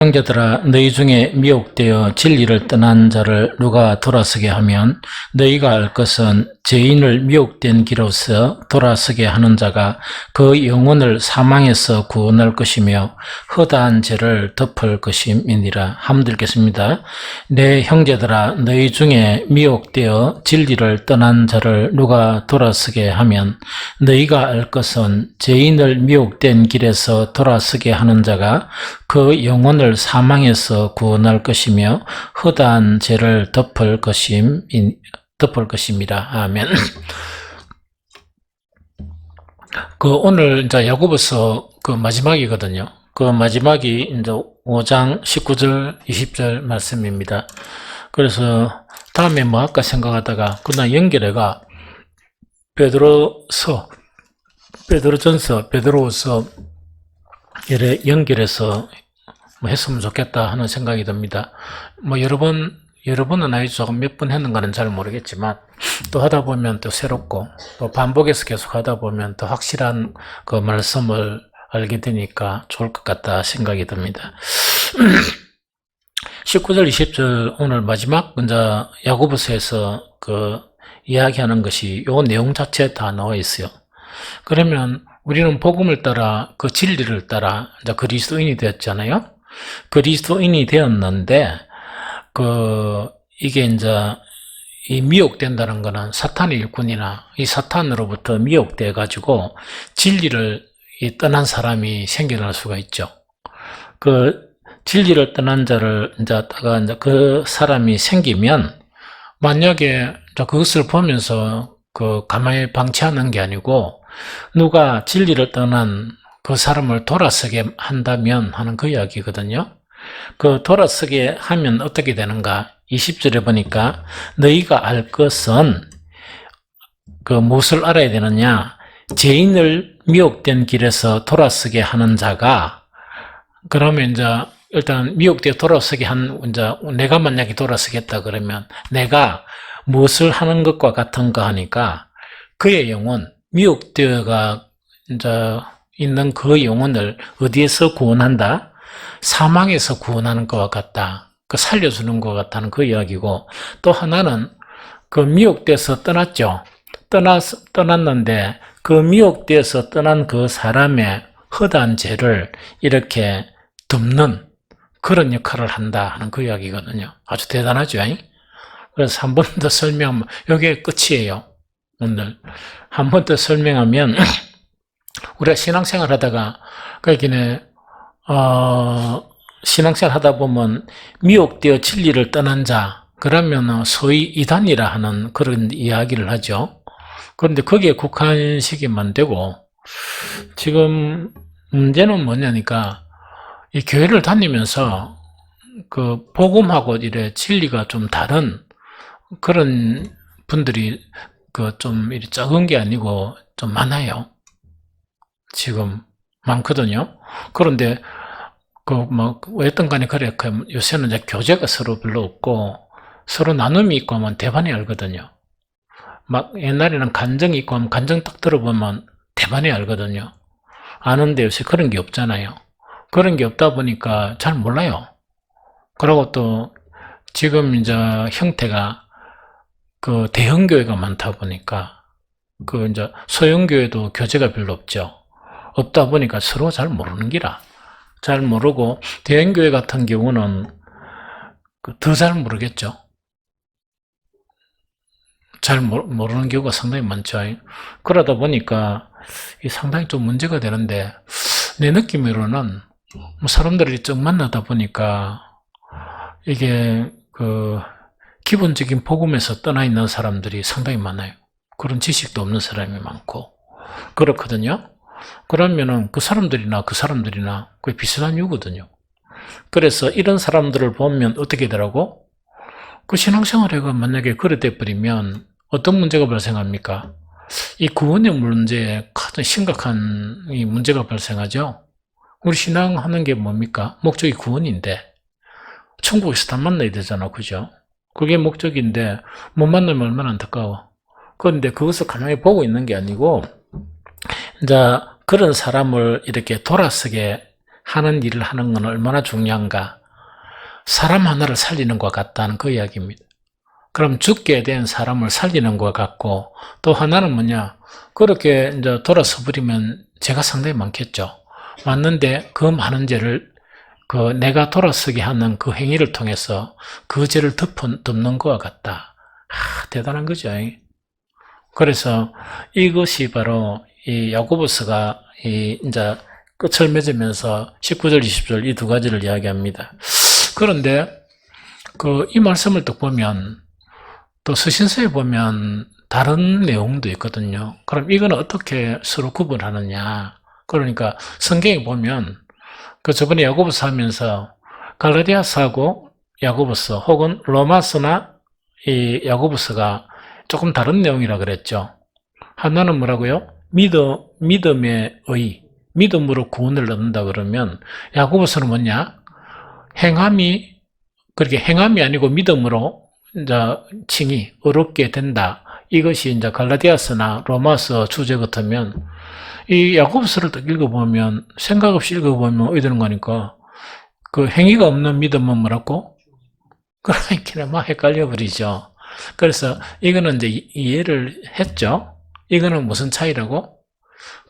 형제들아, 너희 중에 미혹되어 진리를 떠난 자를 누가 돌아서게 하면 너희가 알 것은 죄인을 미혹된 길로서 돌아서게 하는 자가 그 영혼을 사망에서 구원할 것이며 허다한 죄를 덮을 것임이니라. 한번 읽겠습니다. 내 형제들아, 너희 중에 미혹되어 진리를 떠난 자를 누가 돌아서게 하면 너희가 알 것은 죄인을 미혹된 길에서 돌아서게 하는 자가 그 영혼을 사망에서 구원할 것이며 허다한 죄를 덮을 것임이라. 아멘. 오늘 이제 야고보서 마지막이거든요. 마지막이 이제 5장 19절 20절 말씀입니다. 그래서 다음에 뭐 할까 생각하다가 그냥 연결해가 베드로서 이래 연결해서 했으면 좋겠다 하는 생각이 듭니다. 여러분은 아니 조금 몇 번 했는가는 잘 모르겠지만 또 하다 보면 또 새롭고 또 반복해서 계속 하다 보면 더 확실한 그 말씀을 알게 되니까 좋을 것 같다 생각이 듭니다. 19절 20절 오늘 마지막 이제 야고보서에서 이야기하는 것이 요 내용 자체에 다 나와 있어요. 그러면 우리는 복음을 따라 그 진리를 따라 이제 그리스도인이 되었잖아요. 그리스도인이 되었는데 이게 이제 이 미혹된다는 거는 사탄의 일꾼이나 이 사탄으로부터 미혹돼 가지고 진리를 떠난 사람이 생겨날 수가 있죠. 진리를 떠난 자를 이제 그 사람이 생기면 만약에 그것을 보면서 가만히 방치하는 게 아니고 누가 진리를 떠난 그 사람을 돌아서게 한다면 하는 그 이야기거든요. 돌아서게 하면 어떻게 되는가? 20절에 보니까 너희가 알 것은 무엇을 알아야 되느냐? 죄인을 미혹된 길에서 돌아서게 하는 자가 그러면 이제 일단 미혹되어 돌아서게 이제 내가 만약에 돌아서겠다 그러면 내가 무엇을 하는 것과 같은가 하니까 그의 영혼 미혹되어가 이제 있는 그 영혼을 어디에서 구원한다? 사망에서 구원하는 것과 같다. 살려주는 것 같다는 그 이야기고 또 하나는 미혹돼서 떠났죠. 떠났는데 미혹돼서 떠난 그 사람의 허다한 죄를 이렇게 덮는 그런 역할을 한다 하는 그 이야기거든요. 아주 대단하죠. 그래서 한 번 더 설명하면 이게 끝이에요. 오늘 한 번 더 설명하면 우리가 신앙생활 하다가 신앙생활 하다 보면 미혹되어 진리를 떠난 자 그러면 소위 이단이라 하는 그런 이야기를 하죠. 그런데 거기에 국한시키면 되고 지금 문제는 뭐냐니까 이 교회를 다니면서 복음하고 이래 진리가 좀 다른 그런 분들이 좀 적은 게 아니고 좀 많아요. 지금 많거든요. 그런데 어떤 간에 그래 요새는 이제 교제가 서로 별로 없고 서로 나눔이 있고 하면 대반이 알거든요. 옛날에는 간정이 있고 하면 간정 딱 들어보면 대반이 알거든요. 아는데 요새 그런 게 없잖아요. 그런 게 없다 보니까 잘 몰라요. 그리고 또 지금 이제 형태가 대형교회가 많다 보니까 이제 소형교회도 교제가 별로 없죠. 없다 보니까 서로 잘 모르는 기라. 잘 모르고 대형교회 같은 경우는 더 잘 모르겠죠. 잘 모르는 경우가 상당히 많죠. 그러다 보니까 상당히 좀 문제가 되는데 내 느낌으로는 사람들이 좀 만나다 보니까 이게 기본적인 복음에서 떠나 있는 사람들이 상당히 많아요. 그런 지식도 없는 사람이 많고 그렇거든요. 그러면은 그 사람들이나 거의 비슷한 이유거든요. 그래서 이런 사람들을 보면 어떻게 되라고? 신앙생활에가 만약에 그래 돼버리면 어떤 문제가 발생합니까? 이 구원의 문제에 가장 심각한 이 문제가 발생하죠. 우리 신앙하는 게 뭡니까? 목적이 구원인데 천국에서 다 만나야 되잖아, 그죠? 그게 목적인데 못 만나면 얼마나 안타까워. 그런데 그것을 가만히 보고 있는 게 아니고 이제 그런 사람을 이렇게 돌아서게 하는 일을 하는 건 얼마나 중요한가. 사람 하나를 살리는 것 같다는 그 이야기입니다. 그럼 죽게 된 사람을 살리는 것 같고, 또 하나는 뭐냐, 그렇게 이제 돌아서 버리면 죄가 상당히 많겠죠. 맞는데 그 많은 죄를 내가 돌아서게 하는 그 행위를 통해서 그 죄를 덮는 것과 같다. 대단한 거죠. 그래서 이것이 바로 이 야고보서가 이제 끝을 맺으면서 19절, 20절 이 두 가지를 이야기합니다. 그런데 이 말씀을 또 보면 또 서신서에 보면 다른 내용도 있거든요. 그럼 이건 어떻게 서로 구분하느냐? 그러니까 성경에 보면 저번에 야고보서 하면서 갈라디아서하고 야고보서 혹은 로마서나 이 야고보서가 조금 다른 내용이라 그랬죠. 하나는 뭐라고요? 믿음의 의, 믿음으로 구원을 얻는다 그러면 야고보서는 뭐냐? 그렇게 행함이 아니고 믿음으로 이제 칭이 어렵게 된다. 이것이 이제 갈라디아서나 로마서 주제 같으면 이 야고보서를 딱 읽어보면 생각 없이 읽어보면 어디 되는 거니까 그 행위가 없는 믿음은 뭐라고? 그러니까 막 헷갈려 버리죠. 그래서 이거는 이제 이해를 했죠. 이거는 무슨 차이라고?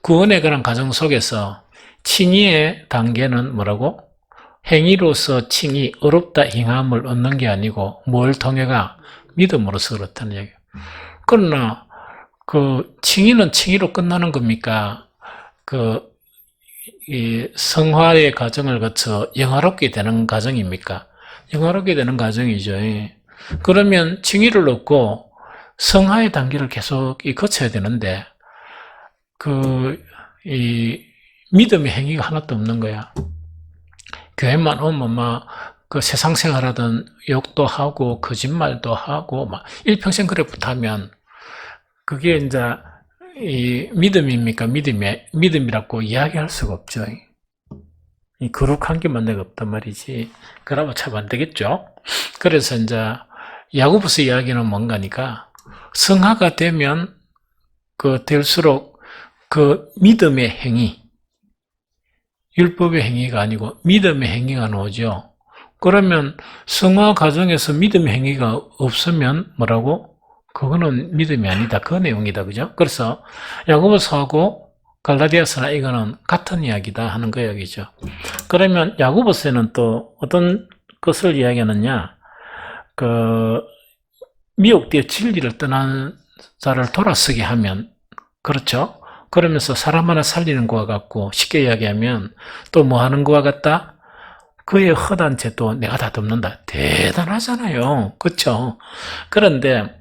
구원에 관한 과정 속에서 칭의의 단계는 뭐라고? 행위로서 칭의, 어렵다 행함을 얻는 게 아니고 뭘 통해가? 믿음으로서 그렇다는 얘기예요. 그러나 칭의는 칭의로 끝나는 겁니까? 이 성화의 과정을 거쳐 영화롭게 되는 과정입니까? 영화롭게 되는 과정이죠. 그러면 칭의를 얻고 성화의 단계를 계속 거쳐야 되는데 이 믿음의 행위가 하나도 없는 거야. 교회만 오면 막 세상 생활하던 욕도 하고 거짓말도 하고 막 일평생 그래 붙하면 그게 이제 이 믿음입니까? 믿음이라고 이야기할 수가 없죠. 이 거룩한 게 만나가 없단 말이지. 그러면 참 안 되겠죠. 그래서 이제 야고보서 이야기는 뭔가니까 성화가 되면 될수록 믿음의 행위, 율법의 행위가 아니고 믿음의 행위가 나오죠. 그러면 성화 과정에서 믿음의 행위가 없으면 뭐라고? 그거는 믿음이 아니다. 그 내용이다. 그죠? 그래서 야고보서하고 갈라디아서나 이거는 같은 이야기다 하는 그 이야기죠. 그러면 야고보서에는 또 어떤 것을 이야기하느냐? 미혹되어 진리를 떠난 자를 돌아서게 하면, 그렇죠? 그러면서 사람 하나 살리는 것과 같고, 쉽게 이야기하면 또 뭐 하는 것과 같다? 그의 허다한 죄도 내가 다 덮는다. 대단하잖아요. 그렇죠? 그런데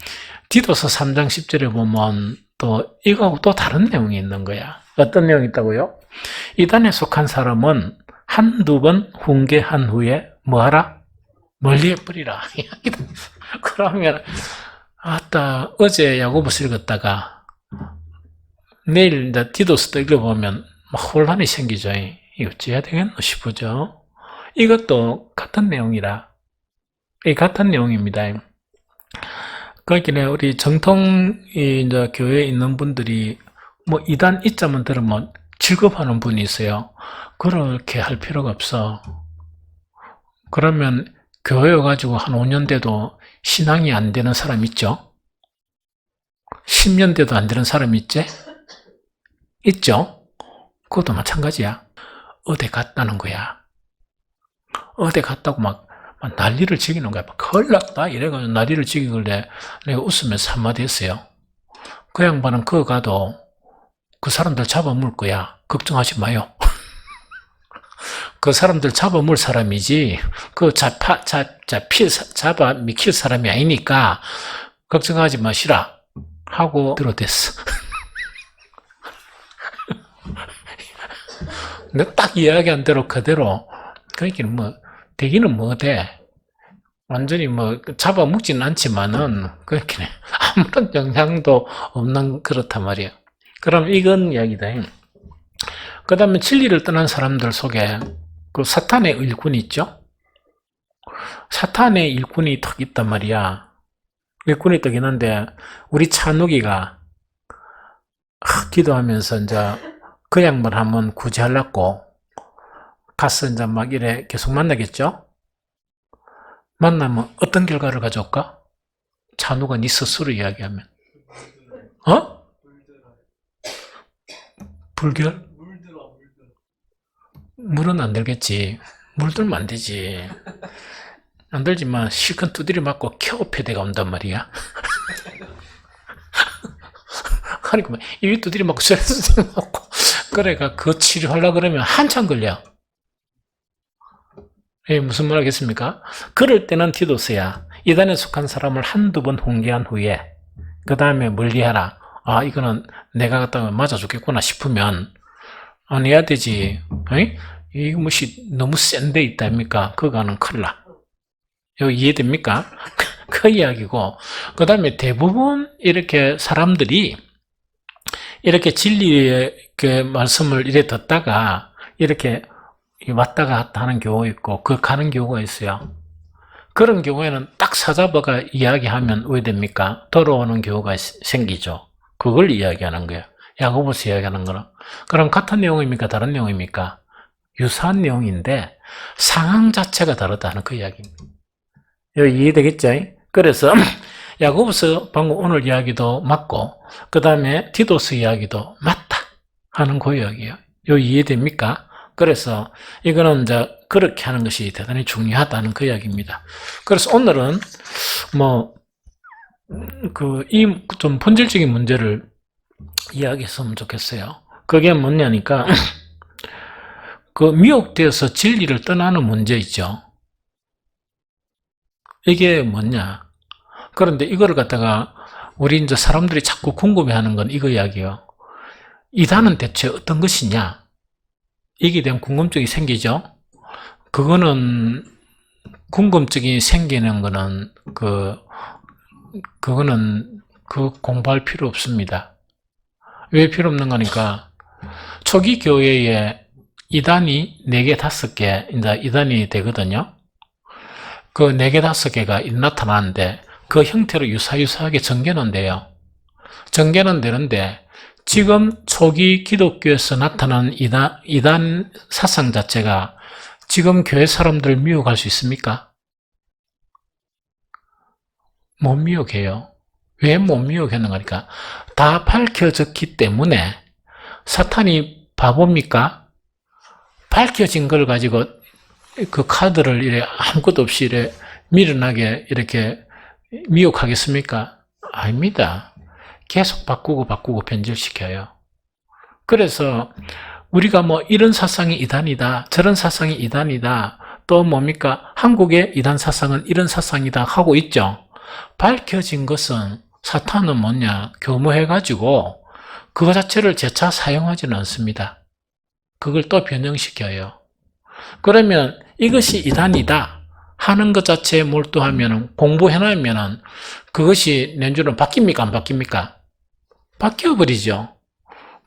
디도서 3장 10절에 보면 또 이거하고 또 다른 내용이 있는 거야. 어떤 내용이 있다고요? 이단에 속한 사람은 한두 번 훈계한 후에 뭐하라? 멀리해 버리라. 그러면 아따 어제 야고보서 읽었다가 내일 이제 디도서도 읽어보면 막 혼란이 생기죠. 이거 어찌해야 되겠노 싶으죠. 이것도 같은 내용이라. 이 같은 내용입니다. 그러니까 우리 정통 이제 교회에 있는 분들이 뭐 이단 이자만 들으면 즐겁하는 분이 있어요. 그렇게 할 필요가 없어. 그러면 교회 와가지고 한 5년 돼도 신앙이 안 되는 사람 있죠? 10년 돼도 안 되는 사람 있지? 있죠? 그것도 마찬가지야. 어디 갔다는 거야. 어디 갔다고 막 난리를 지기는 거야. 큰일 났다 이래가지고 난리를 지기길래 내가 웃으면서 한마디 했어요. 그 양반은 그거 가도 그 사람들 잡아물 거야. 걱정하지 마요. 그 사람들 잡아물 사람이지 잡아 미킬 사람이 아니니까 걱정하지 마시라 하고 들어댔어. 내가 딱 이야기한 대로 그대로. 그러니까 뭐 되기는 뭐 돼. 완전히 뭐 잡아먹지는 않지만은 그렇게 아무런 영향도 없는 그렇단 말이에요. 그럼 이건 이야기다. 그 다음에 진리를 떠난 사람들 속에 그 사탄의 일꾼이 있죠? 사탄의 일꾼이 딱 있단 말이야. 일꾼이 딱 있는데 우리 찬욱이가 기도하면서 이제 그 양반 한번 구제하려고 가서 이제 막 이래 계속 만나겠죠? 만나면 어떤 결과를 가져올까? 찬우가 네 스스로 이야기하면. 어? 불결? 물은 안 들겠지. 물 들면 안 되지. 안 들지만 실컷 두드려 맞고 케어패드가 온단 말이야. 그러니까 입이 두드려 맞고 쇠쇠 맞고 그래가 그 치료하려고 그러면 한참 걸려. 예, 무슨 말 하겠습니까? 그럴 때는 디도스야. 이단에 속한 사람을 한두 번 훈계한 후에 그 다음에 멀리해라. 아, 이거는 내가 갖다가 맞아 죽겠구나 싶으면 안 해야 되지. 이거 뭐시 너무 센 데 있다입니까? 그거는 큰일 나. 이거 이해됩니까? 그 이야기고, 그 다음에 대부분 이렇게 사람들이 이렇게 진리의 그 말씀을 이래 듣다가 이렇게 왔다 갔다 하는 경우가 있고, 그 가는 경우가 있어요. 그런 경우에는 딱 사자버가 이야기하면 왜 됩니까? 돌아오는 경우가 생기죠. 그걸 이야기하는 거예요. 야고보서 이야기하는 거는. 그럼 같은 내용입니까? 다른 내용입니까? 유사한 내용인데 상황 자체가 다르다는 그 이야기입니다. 여기 이해되겠죠? 그래서 야고보서 방금 오늘 이야기도 맞고 그 다음에 디도스 이야기도 맞다 하는 그 이야기예요. 여기 이해됩니까? 그래서 이거는 이제 그렇게 하는 것이 대단히 중요하다는 그 이야기입니다. 그래서 오늘은 뭐 이 좀 본질적인 문제를 이야기했으면 좋겠어요. 그게 뭐냐니까 그 미혹되어서 진리를 떠나는 문제 있죠. 이게 뭐냐? 그런데 이거를 갖다가 우리 이제 사람들이 자꾸 궁금해하는 건 이거 이야기예요. 이단은 대체 어떤 것이냐? 이게 대한 궁금증이 생기죠. 그거는 궁금증이 생기는 거는 그거는 공부할 필요 없습니다. 왜 필요 없는 거니까 초기 교회에 이단이 4개, 5개 이제 이단이 되거든요. 그 4개, 5개가 나타나는데 그 형태로 유사하게 전개는 돼요. 전개는 되는데 지금 초기 기독교에서 나타난 이단 사상 자체가 지금 교회 사람들 미혹할 수 있습니까? 못 미혹해요. 왜 못 미혹하는 거니까 다 밝혀졌기 때문에 사탄이 바보입니까? 밝혀진 걸 가지고 그 카드를 이래 아무것도 없이 이래 미련하게 이렇게 미혹하겠습니까? 아닙니다. 계속 바꾸고 변질시켜요. 그래서 우리가 뭐 이런 사상이 이단이다, 저런 사상이 이단이다, 또 뭡니까? 한국의 이단 사상은 이런 사상이다 하고 있죠. 밝혀진 것은 사탄은 뭐냐? 교모해가지고 그거 자체를 재차 사용하지는 않습니다. 그걸 또 변형시켜요. 그러면 이것이 이단이다 하는 것 자체에 몰두하면 공부해놓으면 그것이 내주는 바뀝니까? 안 바뀝니까? 바뀌어버리죠.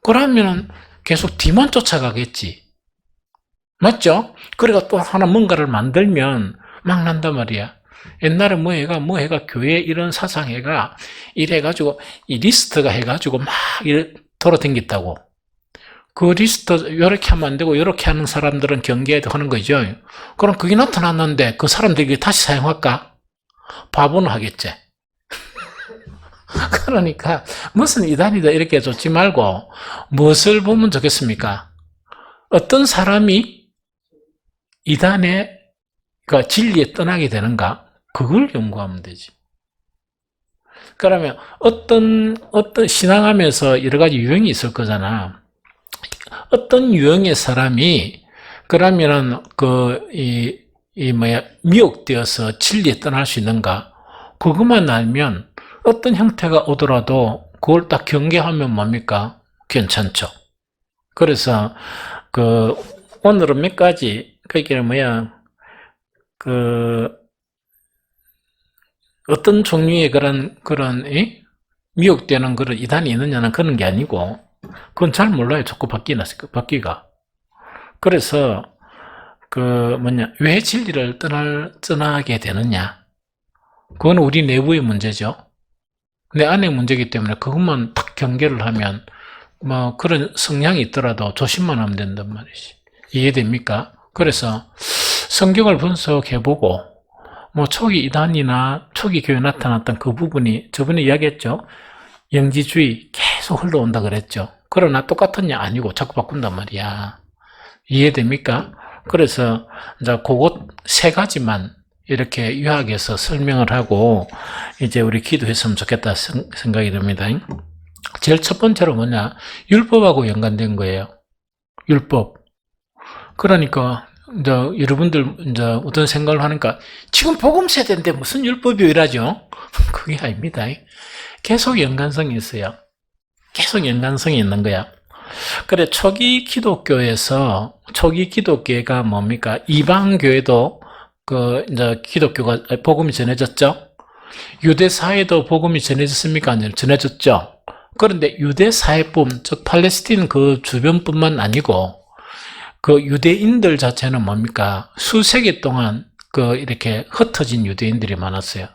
그러면 계속 뒤만 쫓아가겠지. 맞죠? 그러니까 또 하나 뭔가를 만들면 막 난단 말이야. 옛날에 뭐 해가 교회 이런 사상회가 이래가지고 이 리스트가 해가지고 막 이래 돌아다녔다고. 그 리스트 이렇게 하면 안 되고 이렇게 하는 사람들은 경계해야 하는 거죠. 그럼 그게 나타났는데 그 사람들이 다시 사용할까? 바보는 하겠지. 그러니까 무슨 이단이다 이렇게 쫓지 말고 무엇을 보면 좋겠습니까? 어떤 사람이 이단의 그 진리에 떠나게 되는가? 그걸 연구하면 되지. 그러면 어떤 신앙하면서 여러 가지 유형이 있을 거잖아. 어떤 유형의 사람이 그러면은 미혹되어서 진리에 떠날 수 있는가? 그것만 알면 어떤 형태가 오더라도 그걸 딱 경계하면 뭡니까? 괜찮죠. 그래서 오늘은 몇 가지 그게 어떤 종류의 그런 미혹되는 그런 이단이 있느냐는 그런 게 아니고 그건 잘 몰라요. 자꾸 바뀌가. 그래서 왜 진리를 떠나게 되느냐? 그건 우리 내부의 문제죠. 내 안의 문제이기 때문에 그것만 딱 경계를 하면 뭐 그런 성향이 있더라도 조심만 하면 된단 말이지. 이해됩니까? 그래서 성경을 분석해보고 뭐 초기 이단이나 초기 교회에 나타났던 그 부분이 저번에 이야기했죠. 영지주의 계속 흘러온다 그랬죠. 그러나 똑같은 게 아니고 자꾸 바꾼단 말이야. 이해됩니까? 그래서 이제 그것 세 가지만 이렇게 요약해서 설명을 하고 이제 우리 기도했으면 좋겠다 생각이 듭니다. 제일 첫 번째로 뭐냐? 율법하고 연관된 거예요. 율법. 그러니까 이제 여러분들 이제 어떤 생각을 하니까 지금 복음 세대인데 무슨 율법이 이라죠? 그게 아닙니다. 계속 연관성이 있어요. 계속 연관성이 있는 거야. 그래, 초기 기독교에서, 초기 기독교가 뭡니까? 이방교회도, 이제 기독교가, 복음이 전해졌죠? 유대사회도 복음이 전해졌습니까? 아니면 전해졌죠? 그런데 유대사회뿐, 즉, 팔레스틴 그 주변뿐만 아니고, 그 유대인들 자체는 뭡니까? 수세기 동안 이렇게 흩어진 유대인들이 많았어요.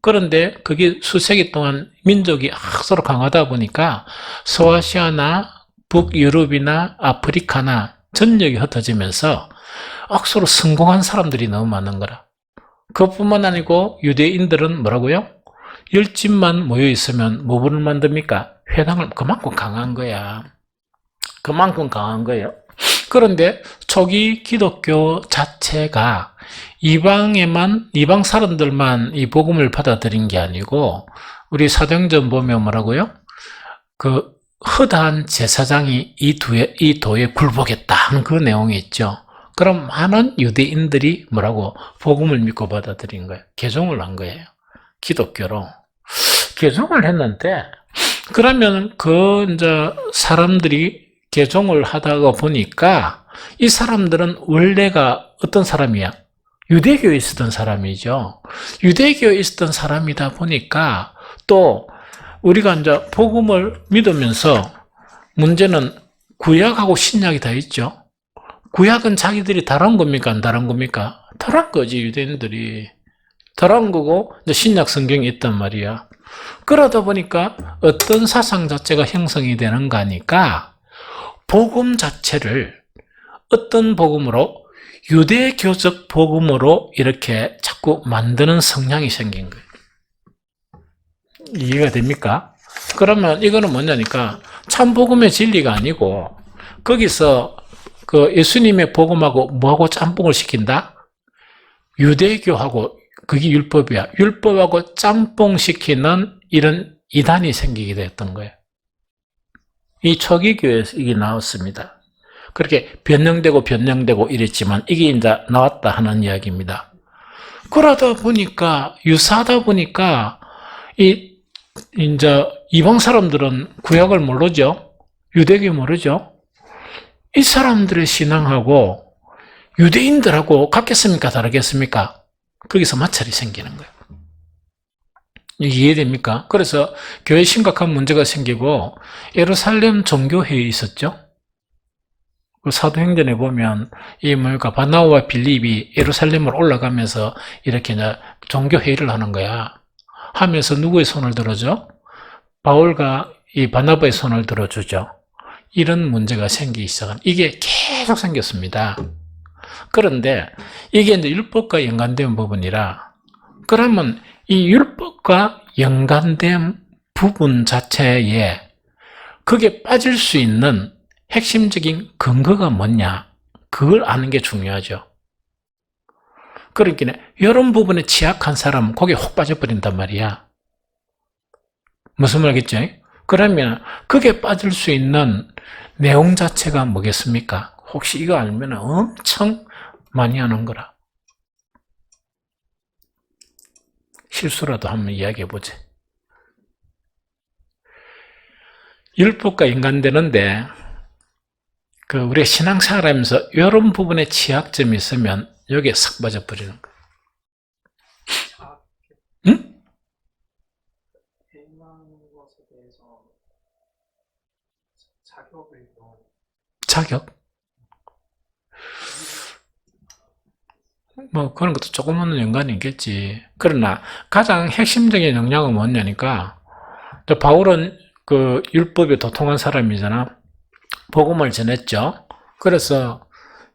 그런데 그게 수세기 동안 민족이 서로 강하다 보니까 소아시아나 북유럽이나 아프리카나 전역이 흩어지면서 억수로 성공한 사람들이 너무 많은 거라. 그뿐만 아니고 유대인들은 뭐라고요? 10집만 모여 있으면 뭐를 만듭니까? 회당을 그만큼 강한 거야. 그만큼 강한 거예요. 그런데 초기 기독교 자체가 이방 사람들만 이 복음을 받아들인 게 아니고, 우리 사도행전 보면 뭐라고요? 그 허다한 제사장이 이 도에 굴복했다 하는 그 내용이 있죠. 그럼 많은 유대인들이 뭐라고? 복음을 믿고 받아들인 거예요. 개종을 한 거예요. 기독교로. 개종을 했는데, 그러면 이제 사람들이 개종을 하다가 보니까 이 사람들은 원래가 어떤 사람이야? 유대교에 있었던 사람이죠. 유대교에 있었던 사람이다 보니까 또 우리가 이제 복음을 믿으면서 문제는 구약하고 신약이 다 있죠. 구약은 자기들이 다른 겁니까? 안 다른 겁니까? 다른 거지, 유대인들이. 다른 거고, 이제 신약 성경이 있단 말이야. 그러다 보니까 어떤 사상 자체가 형성이 되는 거니까 복음 자체를 어떤 복음으로? 유대교적 복음으로 이렇게 자꾸 만드는 성향이 생긴 거예요. 이해가 됩니까? 그러면 이거는 뭐냐니까 참 복음의 진리가 아니고 거기서 예수님의 복음하고 뭐하고 짬뽕을 시킨다? 유대교하고 그게 율법이야. 율법하고 짬뽕 시키는 이런 이단이 생기게 됐던 거예요. 이 초기 교회에서 이게 나왔습니다. 그렇게 변형되고 이랬지만 이게 이제 나왔다 하는 이야기입니다. 그러다 보니까 유사하다 보니까 이제 이방 사람들은 구약을 모르죠. 유대교 모르죠. 이 사람들의 신앙하고 유대인들하고 같겠습니까? 다르겠습니까? 거기서 마찰이 생기는 거예요. 이해됩니까? 그래서 교회에 심각한 문제가 생기고 예루살렘 종교회의에 있었죠. 그 사도행전에 보면 바나바와 빌립이 예루살렘으로 올라가면서 이렇게 종교회의를 하는 거야. 하면서 누구의 손을 들어줘? 바울과 이 바나바의 손을 들어주죠. 이런 문제가 생기기 시작한, 이게 계속 생겼습니다. 그런데 이게 이제 율법과 연관된 부분이라, 그러면 이 율법과 연관된 부분 자체에 그게 빠질 수 있는 핵심적인 근거가 뭐냐? 그걸 아는 게 중요하죠. 그러니까 이런 부분에 취약한 사람은 거기에 혹 빠져버린단 말이야. 무슨 말이겠죠? 그러면 그게 빠질 수 있는 내용 자체가 뭐겠습니까? 혹시 이거 알면 엄청 많이 하는 거라. 실수라도 한번 이야기해보지. 율법과 연관되는데 우리가 신앙생활하면서 이런 부분에 취약점이 있으면 여기에 싹 빠져버리는 거예요. 응? 자격? 뭐 그런 것도 조금은 연관이 있겠지. 그러나 가장 핵심적인 역량은 뭐냐니까, 바울은 율법에 도통한 사람이잖아. 복음을 전했죠. 그래서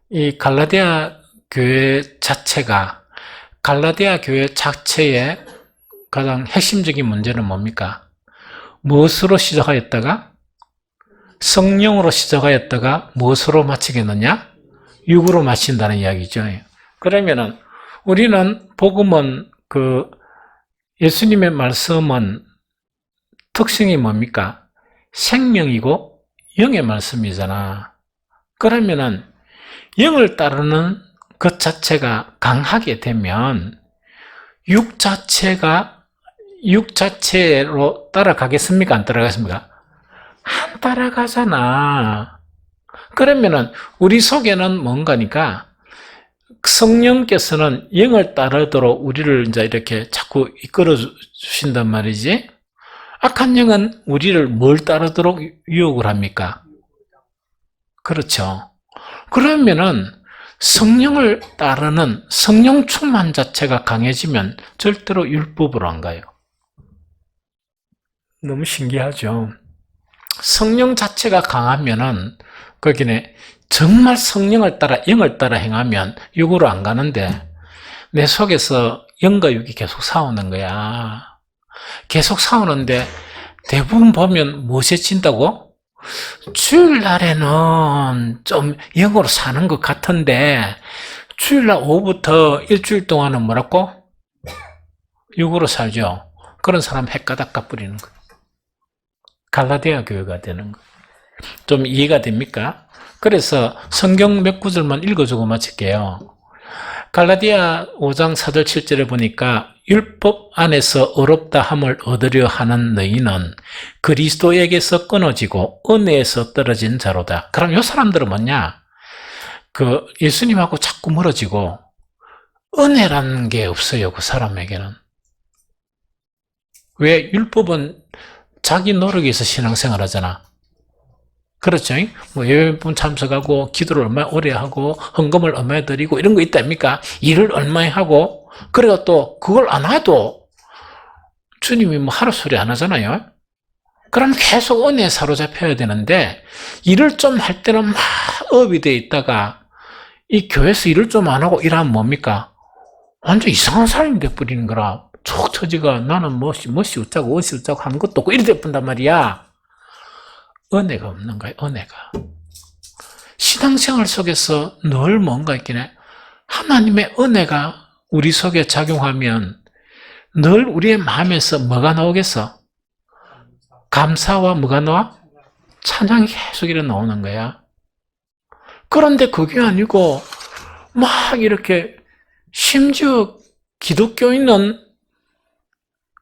이 갈라디아 교회 자체가, 갈라디아 교회 자체의 가장 핵심적인 문제는 뭡니까? 무엇으로 시작하였다가 성령으로 시작하였다가 무엇으로 마치겠느냐? 육으로 마친다는 이야기죠. 그러면은 우리는 복음은 예수님의 말씀은 특징이 뭡니까? 생명이고 영의 말씀이잖아. 그러면은 영을 따르는 것 자체가 강하게 되면 육 자체로 따라가겠습니까? 안 따라가겠습니까? 안 따라가잖아. 그러면은 우리 속에는 뭔가니까 성령께서는 영을 따르도록 우리를 이제 이렇게 자꾸 이끌어 주신단 말이지. 악한 영은 우리를 뭘 따르도록 유혹을 합니까? 그렇죠. 그러면은 성령을 따르는 성령 충만 자체가 강해지면 절대로 율법으로 안 가요. 너무 신기하죠. 성령 자체가 강하면은 거기에 정말 성령을 따라 영을 따라 행하면 육으로 안 가는데 내 속에서 영과 육이 계속 싸우는 거야. 계속 싸우는데 대부분 보면 무엇에 진다고? 주일날에는 좀 영으로 사는 것 같은데 주일날 오후부터 일주일 동안은 뭐라고? 육으로 살죠. 그런 사람 헷가닥 까뿌리는 거예요. 갈라디아 교회가 되는 거예요. 좀 이해가 됩니까? 그래서 성경 몇 구절만 읽어주고 마칠게요. 갈라디아 5장 4절 7절에 보니까 율법 안에서 어렵다 함을 얻으려 하는 너희는 그리스도에게서 끊어지고 은혜에서 떨어진 자로다. 그럼 이 사람들은 뭐냐? 예수님하고 자꾸 멀어지고 은혜라는 게 없어요. 그 사람에게는. 왜? 율법은 자기 노력에서 신앙생활 하잖아. 그렇죠? 예배분 참석하고 기도를 얼마나 오래 하고 헌금을 얼마나 드리고 이런 거 있답니까? 일을 얼마나 하고 그래가 또 그걸 안 해도 주님이 하루 소리 안 하잖아요. 그럼 계속 은혜에 사로잡혀야 되는데 일을 좀 할 때는 막 업이 돼 있다가 이 교회에서 일을 좀 안 하고 일하면 뭡니까? 완전 이상한 사람이 돼버리는 거라. 촉 처지가 나는 멋이 웃자고 어시 웃자고 하는 것도 없고 이래 돼본단 말이야. 은혜가 없는 거예요. 은혜가. 신앙생활 속에서 늘 뭔가 있긴 해. 하나님의 은혜가 우리 속에 작용하면 늘 우리의 마음에서 뭐가 나오겠어? 감사와 뭐가 나와? 찬양이 계속 일어 나오는 거야. 그런데 그게 아니고 막 이렇게 심지어 기독교인은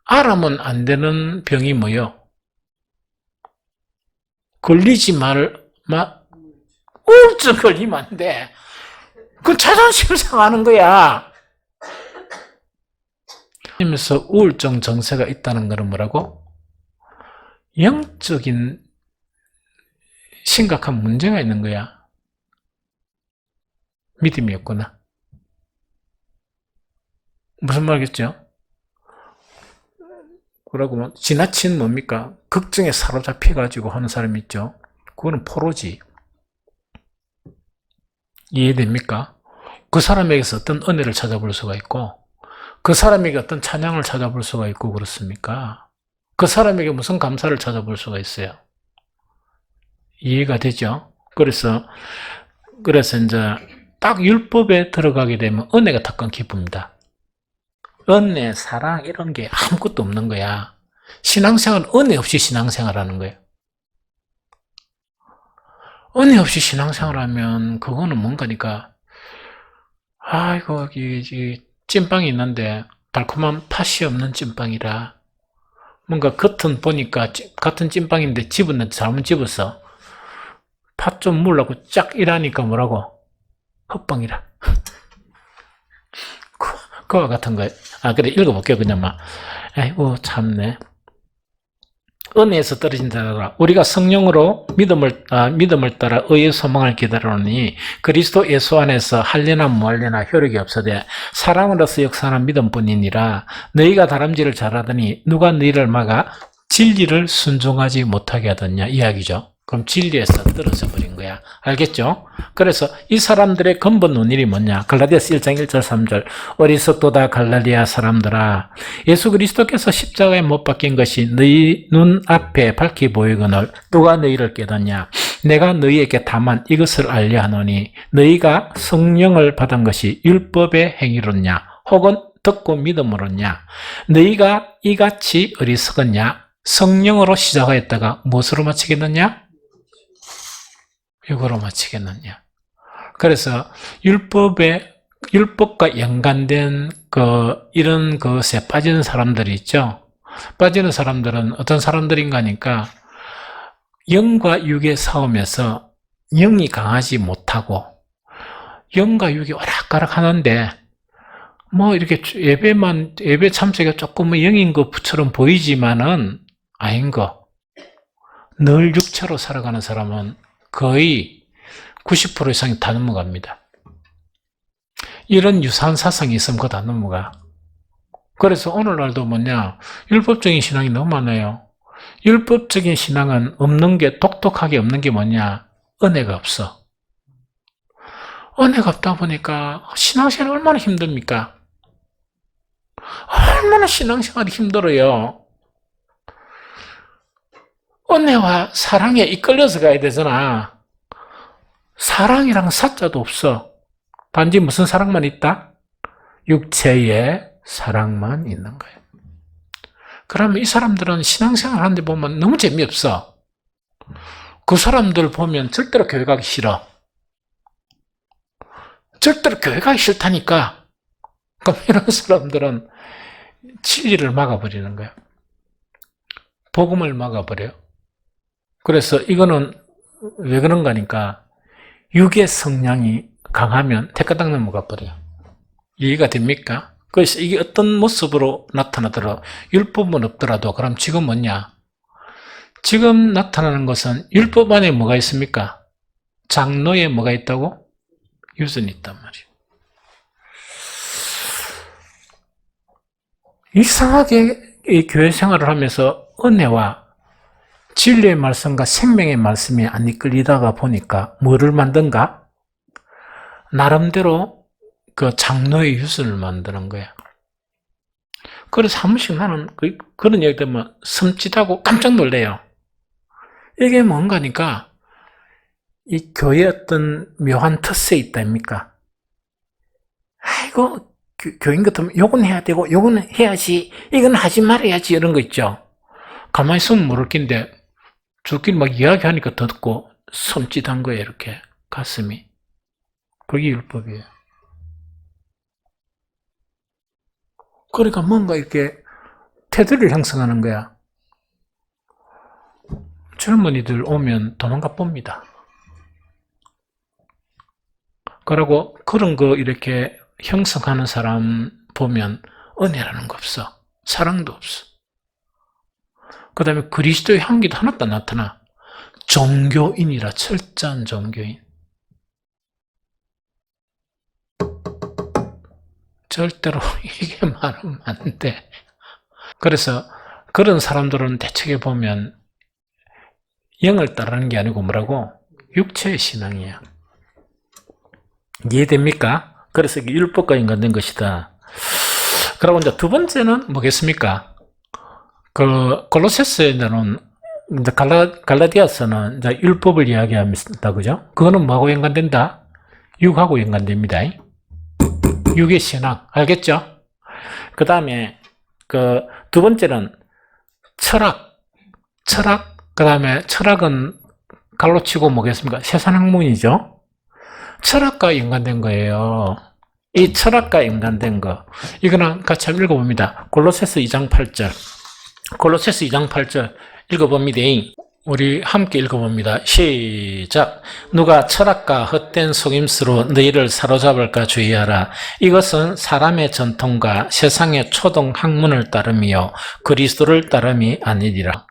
알아면 안 되는 병이 뭐요? 걸리지 우울증 걸리면 안 돼. 그건 자존심 상하는 거야. 그러면서 우울증 증세가 있다는 것은 뭐라고? 영적인 심각한 문제가 있는 거야. 믿음이 없구나. 무슨 말이겠죠? 그러고 지나친 뭡니까? 걱정에 사로잡혀가지고 하는 사람이 있죠. 그거는 포로지. 이해됩니까? 그 사람에게서 어떤 은혜를 찾아볼 수가 있고 그 사람에게 어떤 찬양을 찾아볼 수가 있고 그렇습니까? 그 사람에게 무슨 감사를 찾아볼 수가 있어요. 이해가 되죠? 그래서 이제 딱 율법에 들어가게 되면 은혜가 다 끊깁니다. 은혜, 사랑 이런 게 아무것도 없는 거야. 신앙생활은 은혜 없이 신앙생활하는 거예요. 은혜 없이 신앙생활하면 그거는 뭔가니까 아이고 이 찐빵이 있는데 달콤한 팥이 없는 찐빵이라 뭔가 겉은 보니까 같은 찐빵인데 집었는데 잘못 집었어. 팥 좀 물라고 쫙 이라니까 뭐라고? 헛빵이라. 그와 같은 거예요. 그래, 읽어볼게요, 그냥 막. 아이고, 참네. 은혜에서 떨어진 자라. 우리가 성령으로 믿음을 따라 의의 소망을 기다리노니 그리스도 예수 안에서 할례나 무할례나 효력이 없어되 사랑으로서 역사하는 믿음뿐이니라. 너희가 다람쥐를 잘하더니 누가 너희를 막아 진리를 순종하지 못하게 하더냐 이야기죠. 그럼 진리에서 떨어져 버린 거야. 알겠죠? 그래서 이 사람들의 근본 논일이 뭐냐? 갈라디아서 1장 1절 3절 어리석도다 갈라디아 사람들아 예수 그리스도께서 십자가에 못 박힌 것이 너희 눈앞에 밝히 보이거늘 누가 너희를 깨닫냐? 내가 너희에게 다만 이것을 알려 하노니 너희가 성령을 받은 것이 율법의 행위로냐? 혹은 듣고 믿음으로냐? 너희가 이같이 어리석었냐? 성령으로 시작하였다가 무엇으로 마치겠느냐? 이거로 마치겠느냐? 그래서 율법과 연관된 이런 것에 빠지는 사람들이 있죠. 빠지는 사람들은 어떤 사람들인가 하니까 영과 육의 싸움에서 영이 강하지 못하고 영과 육이 오락가락 하는데 이렇게 예배 참석이 조금 영인 것처럼 보이지만은 아닌 거. 늘 육체로 살아가는 사람은 거의 90% 이상이 다 넘어갑니다. 이런 유사한 사상이 있으면 그거 다 넘어가. 그래서 오늘날도 율법적인 신앙이 너무 많아요. 율법적인 신앙은 독특하게 없는 게 뭐냐? 은혜가 없어. 은혜가 없다 보니까 신앙생활이 얼마나 힘듭니까? 얼마나 신앙생활이 힘들어요. 은혜와 사랑에 이끌려서 가야 되잖아. 사랑이랑 사자도 없어. 단지 무슨 사랑만 있다? 육체의 사랑만 있는 거예요. 그러면 이 사람들은 신앙생활 하는데 보면 너무 재미없어. 그 사람들 보면 절대로 교회 가기 싫어. 절대로 교회 가기 싫다니까. 그럼 이런 사람들은 진리를 막아버리는 거야. 복음을 막아버려요. 그래서 이거는 왜 그런가 하니까 육의 성향이 강하면 태가당 넘어가 버려요. 이해가 됩니까? 그래서 이게 어떤 모습으로 나타나더라도 율법은 없더라도 그럼 지금 뭐냐? 지금 나타나는 것은 율법 안에 뭐가 있습니까? 장로에 뭐가 있다고? 유전이 있단 말이에요. 이상하게 이 교회 생활을 하면서 은혜와 진리의 말씀과 생명의 말씀이 안 이끌리다가 보니까 뭐를 만든가? 나름대로 그 장로의 유전을 만드는 거야. 그래서 한 번씩 나는 그런 얘기 들으면 섬찟하고 깜짝 놀래요. 이게 뭔가니까 이 교회의 어떤 묘한 특성이 있다입니까? 아이고 교인 같으면 요건 해야 되고 요건 해야지 이건 하지 말아야지 이런 거 있죠. 가만히 있으면 모를 낀데 저끼리 막 이야기하니까 더 듣고 섬찟한 거예요. 이렇게 가슴이. 그게 율법이에요. 그러니까 뭔가 이렇게 태도를 형성하는 거야. 젊은이들 오면 도망가 봅니다. 그러고 그런 거 이렇게 형성하는 사람 보면 은혜라는 거 없어. 사랑도 없어. 그 다음에 그리스도의 향기도 하나도 안 나타나. 종교인이라 철저한 종교인. 절대로 이게 말하면 안 돼. 그래서 그런 사람들은 대체에 보면 영을 따르는 게 아니고 뭐라고? 육체의 신앙이야. 이해됩니까? 그래서 이게 율법과 연관된 것이다. 그리고 이제 두 번째는 뭐겠습니까? 그 골로새서에는 이제 갈라디아서는 이제 율법을 이야기합니다, 그죠? 그거는 뭐하고 연관된다? 육하고 연관됩니다. 육의 신앙, 알겠죠? 그 다음에 그 두 번째는 철학, 그 다음에 철학은 갈로 치고 뭐겠습니까? 세상 학문이죠. 철학과 연관된 거예요. 이 철학과 연관된 거. 이거는 같이 한번 읽어봅니다. 골로새서 2장 8절. 골로새서 2장 8절 읽어봅니다. 우리 함께 읽어봅니다. 시작. 누가 철학과 헛된 속임수로 너희를 사로잡을까 주의하라. 이것은 사람의 전통과 세상의 초등 학문을 따름이요 그리스도를 따름이 아니리라.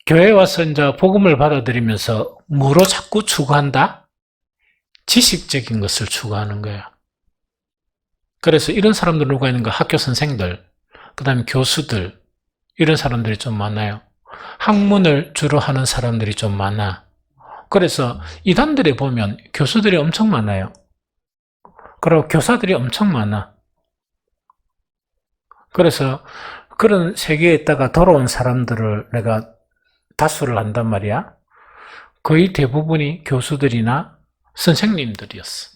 교회 와서 이제 복음을 받아들이면서 뭐로 자꾸 추구한다? 지식적인 것을 추구하는 거야. 그래서 이런 사람들 누가 있는가? 학교 선생들, 그 다음에 교수들, 이런 사람들이 좀 많아요. 학문을 주로 하는 사람들이 좀 많아. 그래서 이단들에 보면 교수들이 엄청 많아요. 그리고 교사들이 엄청 많아. 그래서 그런 세계에 있다가 돌아온 사람들을 내가 다수를 한단 말이야. 거의 대부분이 교수들이나 선생님들이었어.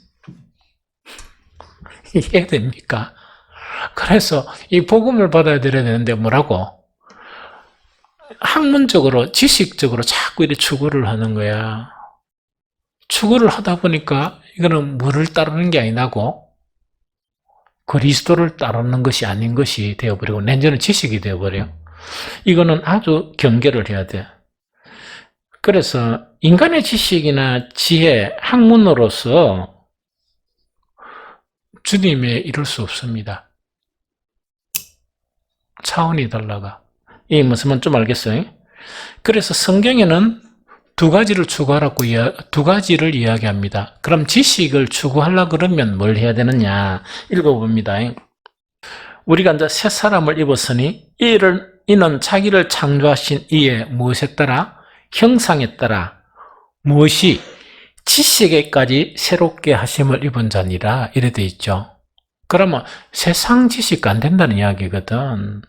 이해됩니까? 그래서 이 복음을 받아야 되는데 뭐라고? 학문적으로, 지식적으로 자꾸 이렇게 추구를 하는 거야. 추구를 하다 보니까 이거는 물을 따르는 게 아니라고 그리스도를 따르는 것이 아닌 것이 되어버리고 내지는 지식이 되어버려. 이거는 아주 경계를 해야 돼. 그래서 인간의 지식이나 지혜, 학문으로서 주님에 이룰 수 없습니다. 차원이 달라가. 이 무슨 말인지 좀 알겠어요? 그래서 성경에는 두 가지를 추구하라고 두 가지를 이야기합니다. 그럼 지식을 추구하려고 그러면 뭘 해야 되느냐? 읽어봅니다. 우리가 이제 새 사람을 입었으니 이는 자기를 창조하신 이의 무엇에 따라? 형상에 따라 무엇이 지식에까지 새롭게 하심을 입은 자니라 이래 돼 있죠. 그러면 세상 지식가 안 된다는 이야기거든.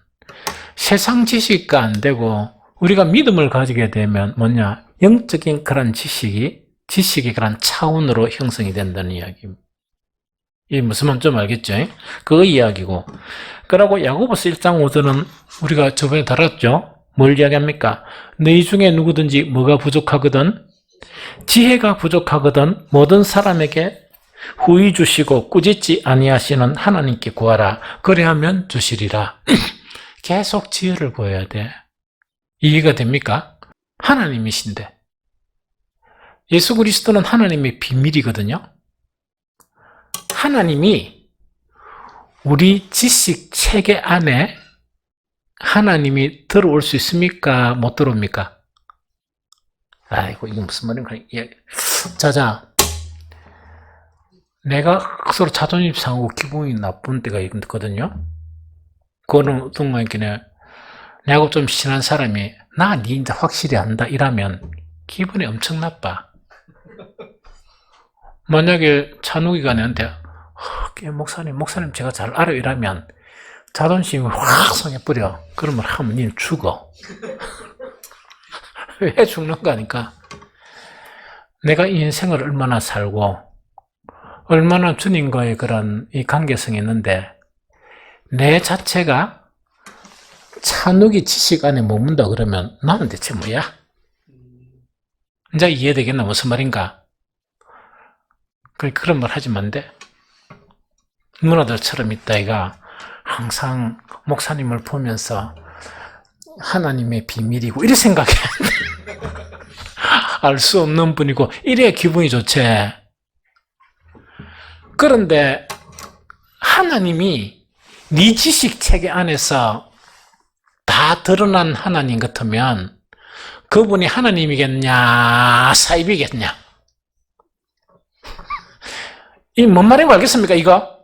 세상 지식가 안 되고 우리가 믿음을 가지게 되면 뭐냐? 영적인 그런 지식의 그런 차원으로 형성이 된다는 이야기입니다. 이 무슨 말인지 좀 알겠죠? 그 이야기고. 그러고 야고보서 1장 5절은 우리가 저번에 다뤘죠? 뭘 이야기합니까? 너희 중에 누구든지 뭐가 부족하거든 지혜가 부족하거든 모든 사람에게 후히 주시고 꾸짖지 아니하시는 하나님께 구하라. 그래야면 주시리라. 계속 지혜를 구해야 돼. 이해가 됩니까? 하나님이신데. 예수 그리스도는 하나님의 비밀이거든요. 하나님이 우리 지식 체계 안에 하나님이 들어올 수 있습니까? 못 들어옵니까? 아이고, 이게 무슨 말인가. 자자. 내가 서로 자존심 상하고 기분이 나쁜 때가 있거든요. 그거는 어떤 거였겠냐. 내하고 좀 친한 사람이, 니 진짜 확실히 안다. 이러면 기분이 엄청 나빠. 만약에 찬욱이가 내한테, 목사님 제가 잘 알아요. 이러면 자존심이 확 상해버려. 그러면 하면 니는 죽어. 왜 죽는 거니까? 내가 이 인생을 얼마나 살고, 얼마나 주님과의 그런 이 관계성이 있는데, 내 자체가 찬욱이 지식 안에 머문다 그러면 나는 대체 뭐야? 이제 이해되겠나? 무슨 말인가? 그런 말 하지만 안 돼. 누나들처럼 있다, 이가 항상 목사님을 보면서 하나님의 비밀이고, 이래 생각해. 알 수 없는 분이고, 이래야 기분이 좋지. 그런데 하나님이 네 지식 체계 안에서 다 드러난 하나님 같으면 그분이 하나님이겠냐, 사입이겠냐? 이 뭔 말인지 알겠습니까, 이거?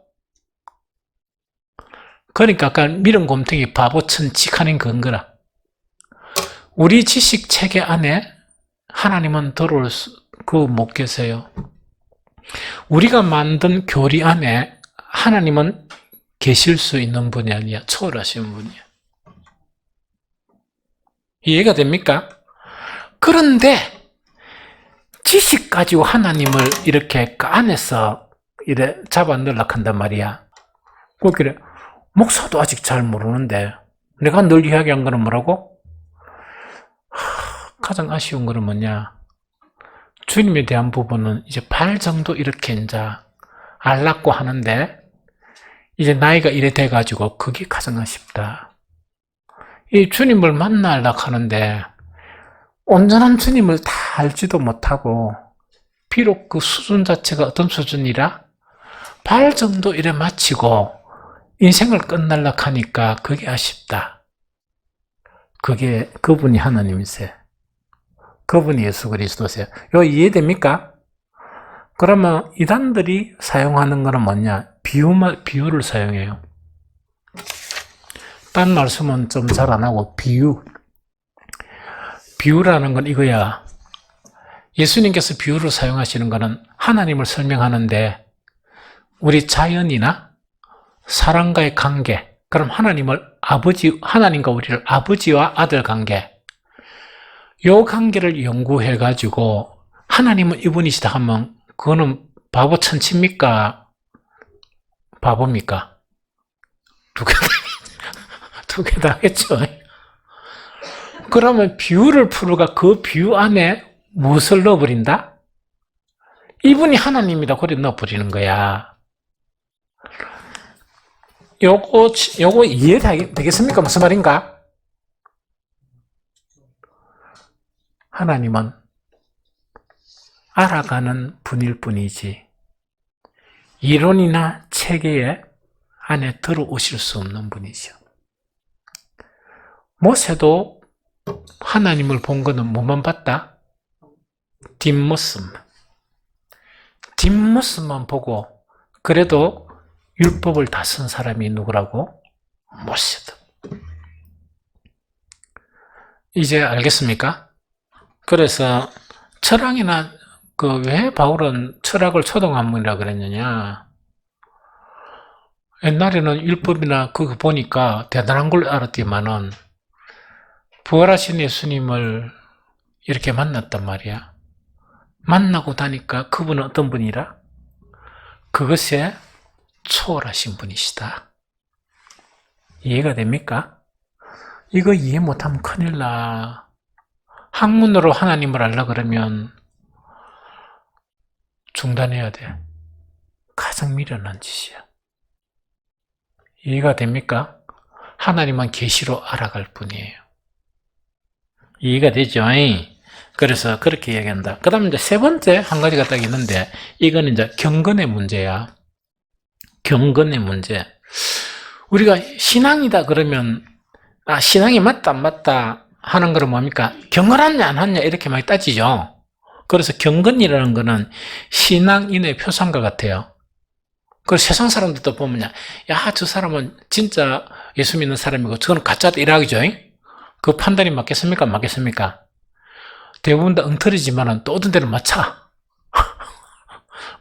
그러니까 아까 미련곰탱이 바보천 직하는 근거라. 우리 지식 체계 안에 하나님은 들어올 못 계세요. 우리가 만든 교리 안에 하나님은 계실 수 있는 분이 아니야. 초월하신 분이야. 이해가 됩니까? 그런데 지식 가지고 하나님을 이렇게 그 안에서 이래 잡아 넣으려고 한단 말이야. 그래, 목사도 아직 잘 모르는데 내가 늘 이야기한 거는 뭐라고? 가장 아쉬운 거는 뭐냐? 주님에 대한 부분은 이제 발 정도 이렇게 이제 알라고 하는데 이제 나이가 이래 돼가지고 그게 가장 아쉽다. 이 주님을 만나려고 하는데 온전한 주님을 다 알지도 못하고 비록 그 수준 자체가 어떤 수준이라 발 정도 이래 마치고 인생을 끝날려고 하니까 그게 아쉽다. 그게 그분이 하나님이세요. 그분이 예수 그리스도세요. 이거 이해됩니까? 그러면 이단들이 사용하는 거는 뭐냐? 비유를 사용해요. 딴 말씀은 좀 잘 안 하고 비유라는 건 이거야. 예수님께서 비유를 사용하시는 것은 하나님을 설명하는데 우리 자연이나 사람과의 관계, 그럼 하나님과 우리를 아버지와 아들 관계, 요 관계를 연구해가지고 하나님은 이분이시다 하면 그거는 바보 천치입니까? 바보입니까? 두 개 다 하겠죠. 그러면 비유를 풀어가 그 비유 안에 무엇을 넣어버린다? 이분이 하나님이다. 그래 넣어버리는 거야. 요거 이해되겠습니까? 무슨 말인가? 하나님은 알아가는 분일 뿐이지 이론이나 체계 안에 들어오실 수 없는 분이죠. 모세도 하나님을 본 거는 뭐만 봤다? 뒷모습만 보고 그래도 율법을 다 쓴 사람이 누구라고? 모세도. 이제 알겠습니까? 그래서 철학이나 왜 바울은 철학을 초등학문이라 그랬느냐? 옛날에는 율법이나 그거 보니까 대단한 걸 알았지만은 부활하신 예수님을 이렇게 만났단 말이야. 만나고 나니까 그분은 어떤 분이라? 그것에 초월하신 분이시다. 이해가 됩니까? 이거 이해 못하면 큰일 나. 학문으로 하나님을 알라 그러면 중단해야 돼. 가장 미련한 짓이야. 이해가 됩니까? 하나님만 계시로 알아갈 뿐이에요. 이해가 되죠? 그래서 그렇게 이야기한다. 그 다음에 이제 세 번째 한 가지가 딱 있는데, 이거는 이제 경건의 문제야. 경건의 문제. 우리가 신앙이다 그러면, 신앙이 맞다, 안 맞다 하는 거는 뭡니까? 경건하냐, 안 하냐, 이렇게 많이 따지죠. 그래서 경건이라는 거는 신앙인의 표상과 같아요. 그래서 세상 사람들도 보면, 야, 저 사람은 진짜 예수 믿는 사람이고, 저거는 가짜다, 이라기죠. 그 판단이 맞겠습니까? 안 맞겠습니까? 대부분 다 엉터리지만은 또 어떤 데는 맞춰.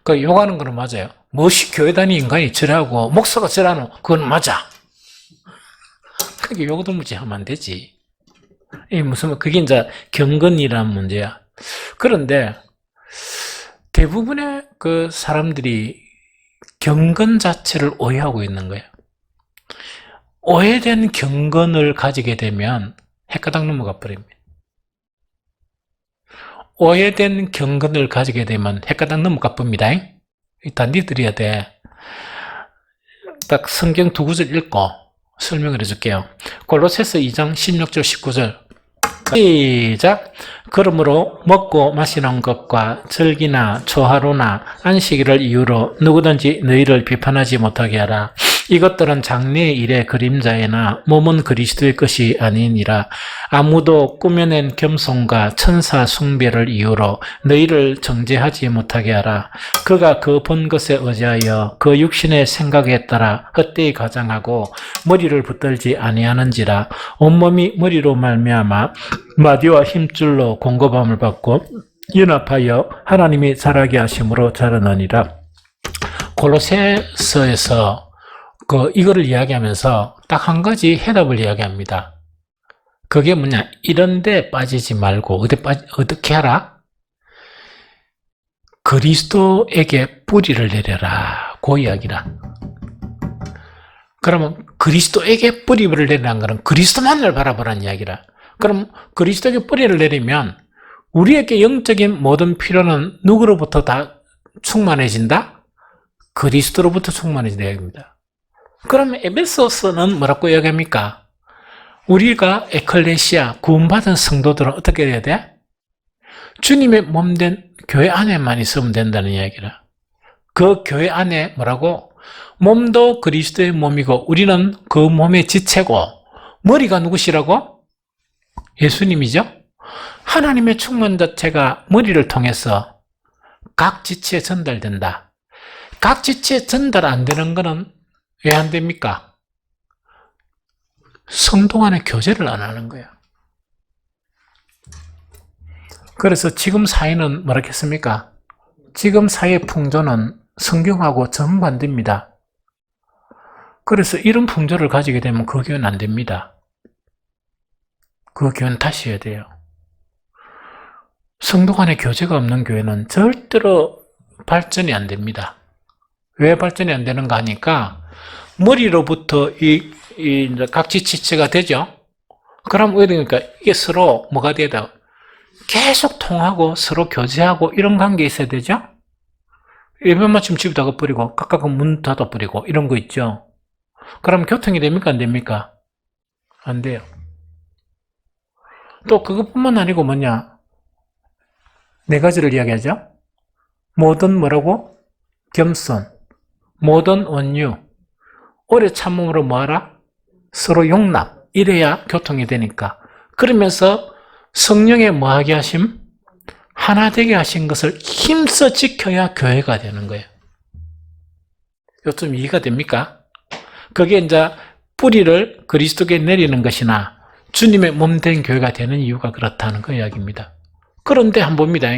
그 욕하는 거는 맞아요. 무엇이 교회 다니 인간이 저래하고, 목사가 저래하노? 그건 맞아. 그게 욕도무지 하면 안 되지. 그게 이제 경건이라는 문제야. 그런데 대부분의 그 사람들이 경건 자체를 오해하고 있는 거예요. 오해된 경건을 가지게 되면 헷가닥 넘어가 버립니다. 오해된 경건을 가지게 되면 헷가닥 넘어가 봅니다. 일단 니들이야 돼. 딱 성경 두 구절 읽고 설명을 해줄게요. 골로새서 2장 16절 19절 시작. 그러므로 먹고 마시는 것과 절기나 초하루나 안식일을 이유로 누구든지 너희를 비판하지 못하게 하라. 이것들은 장래의 일의 그림자이나 몸은 그리스도의 것이 아니니라. 아무도 꾸며낸 겸손과 천사 숭배를 이유로 너희를 정죄하지 못하게 하라. 그가 그 본 것에 의지하여 그 육신의 생각에 따라 헛되이 가장하고 머리를 붙들지 아니하는지라. 온몸이 머리로 말미암아 마디와 힘줄로 공급함을 받고 연합하여 하나님이 자라게 하심으로 자라느니라. 골로새서에서 이거를 이야기하면서 딱 한 가지 해답을 이야기합니다. 그게 뭐냐? 이런데 빠지지 말고 어떻게 하라? 그리스도에게 뿌리를 내려라. 그 이야기라. 그러면 그리스도에게 뿌리를 내리라는 것은 그리스도만을 바라보라는 이야기라. 그럼 그리스도에게 뿌리를 내리면 우리에게 영적인 모든 필요는 누구로부터 다 충만해진다? 그리스도로부터 충만해진다 이야기입니다. 그러면 에베소서는 뭐라고 이야기합니까? 우리가 에클레시아, 구원받은 성도들은 어떻게 해야 돼? 주님의 몸된 교회 안에만 있으면 된다는 이야기라. 그 교회 안에 뭐라고? 몸도 그리스도의 몸이고 우리는 그 몸의 지체고 머리가 누구시라고? 예수님이죠? 하나님의 충만 자체가 머리를 통해서 각 지체에 전달된다. 각 지체에 전달 안 되는 거는 왜 안 됩니까? 성도 간의 교제를 안 하는 거야. 그래서 지금 사회는 뭐라겠습니까? 지금 사회의 풍조는 성경하고 정반대입니다. 그래서 이런 풍조를 가지게 되면 그 교회는 안 됩니다. 그 교회는 다시 해야 돼요. 성도 간의 교제가 없는 교회는 절대로 발전이 안 됩니다. 왜 발전이 안 되는가 하니까 머리로부터 이 각지치체가 되죠. 그럼 왜 되니까 이게 서로 뭐가 되다 계속 통하고 서로 교제하고 이런 관계 있어야 되죠. 예배 마침 집 닫아버리고 각각 문 닫아버리고 이런 거 있죠. 그럼 교통이 됩니까 안 됩니까? 안 돼요. 또 그것뿐만 아니고 뭐냐, 네 가지를 이야기하죠. 모든 뭐라고? 겸손, 모든 온유, 오래 참음으로 뭐하라? 서로 용납. 이래야 교통이 되니까. 그러면서 성령의 뭐하게 하심? 하나 되게 하신 것을 힘써 지켜야 교회가 되는 거예요. 이거 좀 이해가 됩니까? 그게 이제 뿌리를 그리스도께 내리는 것이나 주님의 몸된 교회가 되는 이유가 그렇다는 그 이야기입니다. 그런데 한번 봅니다.